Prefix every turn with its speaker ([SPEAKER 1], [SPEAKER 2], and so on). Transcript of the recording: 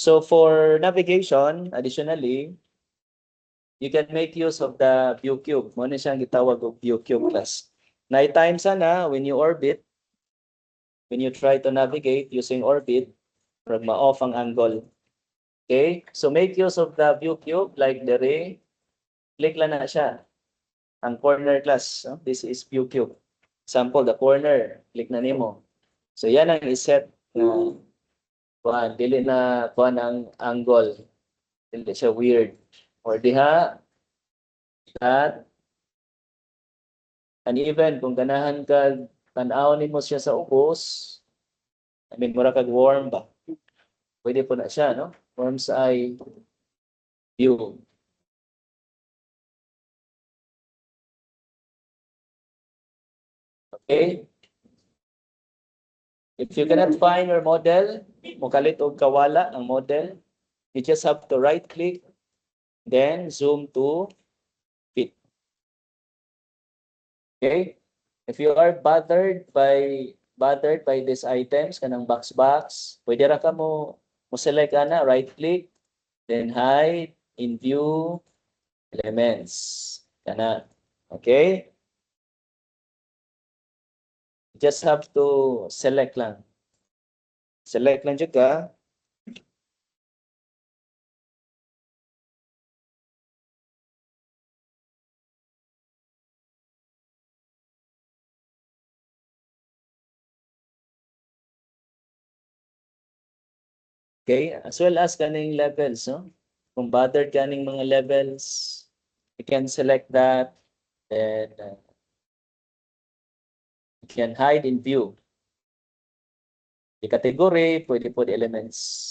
[SPEAKER 1] So for navigation, additionally, you can make use of the view cube. Mo na siyang gitawag og view cube class. Nighttime sana, when you orbit, when you try to navigate using orbit, para ma-off ang angle. Okay? So make use of the view cube like the ray. Click lang na siya. Ang corner class. No? This is view cube. Sample, the corner. Click na nimo. So yan ang iset na kuan, dili na kuan ang angle. Dili siya weird. Or diha, that, and even kung ganahan ka, tan-aw nimo siya sa ubos, I mean, mura kag warm ba? Pwede po na siya, no? Worm's eye view. Okay? If you cannot find your model, mukalit og kawala ang model, you just have to right-click, then zoom to fit. Okay? If you are bothered by these items, kanang box, pwede ra ka mo select ana, right-click, then hide in view elements. Kana. Okay? Just have to select lang. Select lang juga. Okay? As well as kaning levels, no? Kung bothered kaning mga levels, you can select that and you can hide in view. The category, pwede po the elements.